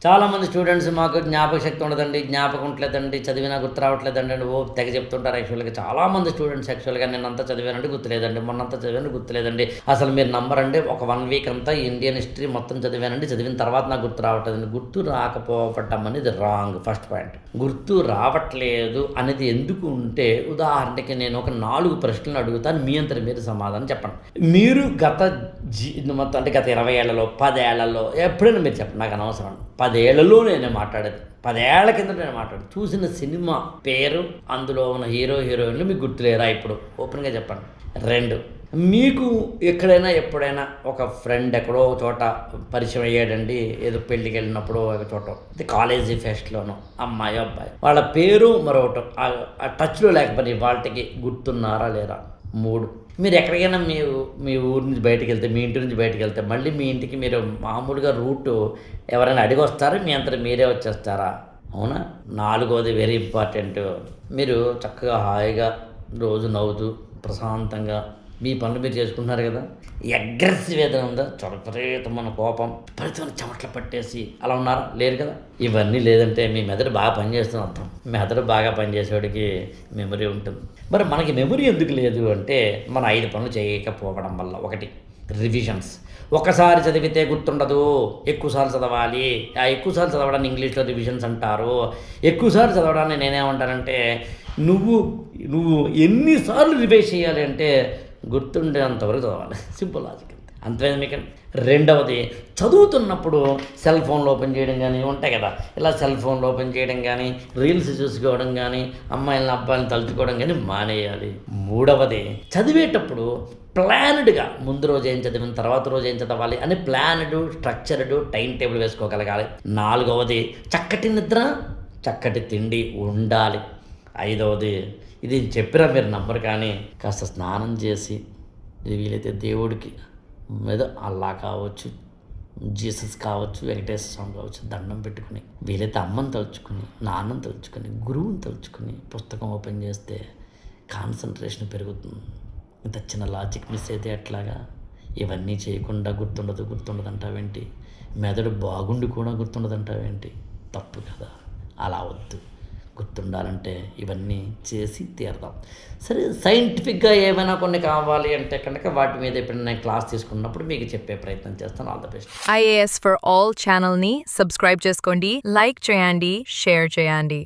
చాలామంది స్టూడెంట్స్ మాకు జ్ఞాపక శక్తి ఉండదండి, జ్ఞాపకం ఉండలేదండి, చదివినా గుర్తు రావట్లేదండి అని తెగ చెప్తుంటారు. యాక్చువల్గా చాలామంది స్టూడెంట్స్ యాక్చువల్గా నిన్నంతా చదివానంటే గుర్తులేదండి, మొన్నంతా చదివాను గుర్తులేదండి, అసలు మీరు నంబరండి ఒక 1 వీక్ అంతా ఇండియన్ హిస్టరీ మొత్తం చదివానండి, చదివిన తర్వాత నాకు గుర్తు రావట్లేదండి. గుర్తు రాకపోవటం అనేది రాంగ్. ఫస్ట్ పాయింట్, గుర్తు రావట్లేదు అనేది ఎందుకు ఉంటే, ఉదాహరణకి నేను ఒక 4 ప్రశ్నలు అడుగుతాను, మీ అంతటి మీరు సమాధానం చెప్పండి. మీరు మొత్తం అంటే గత 20 ఏళ్లలో 10 ఏళ్లలో ఎప్పుడైనా మీరు చెప్పండి, నాకు అనవసరం. 10 ఏళ్లలో నేను మాట్లాడేది, 10 ఏళ్ల కింద నేను మాట్లాడేది, చూసిన సినిమా పేరు, అందులో ఉన్న హీరో హీరోయిన్లు మీకు గుర్తులేరా ఇప్పుడు? ఓపెన్గా చెప్పండి. 2, మీకు ఎక్కడైనా ఎప్పుడైనా ఒక ఫ్రెండ్ ఎక్కడో చోట పరిచయం అయ్యాడండి, ఏదో పెళ్ళికి వెళ్ళినప్పుడు ఒక చోట, ఇది కాలేజీ ఫెస్ట్లోనో, అమ్మాయి అబ్బాయి, వాళ్ళ పేరు మరొకటి ఆ టచ్లో లేకపోతే వాళ్ళకి గుర్తున్నారా లేరా? 3, మీరు ఎక్కడికైనా మీ ఊరి నుంచి బయటికి వెళ్తే, మీ ఇంటి నుంచి బయటికి వెళ్తే, మళ్ళీ మీ ఇంటికి మీరు మామూలుగా రూటు ఎవరైనా అడిగి వస్తారా, మీ అంతటా మీరే వచ్చేస్తారా? అవునా? 4వది వెరీ ఇంపార్టెంట్, మీరు చక్కగా హాయిగా రోజు నవ్వుతూ ప్రశాంతంగా మీ పనులు మీరు చేసుకుంటున్నారు కదా, అగ్రెసివ్ ఏదైనా ఉందా, విపరీతమైన కోపం, విపరీతమైన చెమట్లు పట్టేసి అలా ఉన్నారా? లేరు కదా. ఇవన్నీ లేదంటే మీ మెదడు బాగా పనిచేస్తుంది అర్థం. మెదడు బాగా పనిచేసేవాడికి మెమరీ ఉంటుంది. మరి మనకి మెమరీ ఎందుకు లేదు అంటే, మన 5 పనులు చేయకపోవడం వల్ల. 1, రివిజన్స్. ఒకసారి చదివితే గుర్తుండదు, ఎక్కువసార్లు చదవాలి. ఆ ఎక్కువసార్లు చదవడాన్ని ఇంగ్లీష్లో రివిజన్స్ అంటారు. ఎక్కువసార్లు చదవడాన్ని నేనేమంటానంటే, నువ్వు ఎన్నిసార్లు రివైజ్ చేయాలి అంటే గుర్తుండేంతవరకు చదవాలి. సింపుల్ లాజిక్, అంతేనా మీకు? 2వది, చదువుతున్నప్పుడు సెల్ ఫోన్లు ఓపెన్ చేయడం కానీ ఉంటాయి కదా, ఇలా సెల్ ఫోన్లు ఓపెన్ చేయడం కానీ, రీల్స్ చూసుకోవడం కానీ, అమ్మాయిలను అబ్బాయిలను తలుచుకోవడం కానీ మానేయాలి. 3వది, చదివేటప్పుడు ప్లాన్డ్గా ముందు రోజు ఏం చదివిన తర్వాత రోజు ఏం చదవాలి అని ప్లాన్డ్, స్ట్రక్చర్డ్ టైం టేబుల్ వేసుకోగలగాలి. 4వది, చక్కటి నిద్ర, చక్కటి తిండి ఉండాలి. 5వది, ఇది చెప్పినా మీరు నమ్మరు కానీ, కాస్త స్నానం చేసి, ఇది వీలైతే దేవుడికి మీద అల్లా కావచ్చు, జీసస్ కావచ్చు, వెంకటేశ్వర స్వామి కావచ్చు, దండం పెట్టుకుని, వీలైతే అమ్మని తలుచుకుని, నాన్నని తలుచుకుని, గురువుని తలుచుకుని పుస్తకం ఓపెన్ చేస్తే కాన్సన్ట్రేషన్ పెరుగుతుంది. ఇంత చిన్న లాజిక్ మిస్ అయితే ఎట్లాగా? ఇవన్నీ చేయకుండా గుర్తుండదు అంటావేంటి? మెదడు బాగుండి కూడా గుర్తుండదు అంటావేంటి? తప్పు కదా, అలా వద్దు. గుర్తుండాలంటే ఇవన్నీ చేసి తీరదాం. సరే, సైంటిఫిక్గా ఏమైనా కొన్ని కావాలి అంటే కనుక వాటి మీద ఎప్పుడైనా నేను క్లాస్ తీసుకున్నప్పుడు మీకు చెప్పే ప్రయత్నం చేస్తాను. All the best. IAS for All ఛానల్ని సబ్స్క్రైబ్ చేసుకోండి, లైక్ చేయండి, షేర్ చేయండి.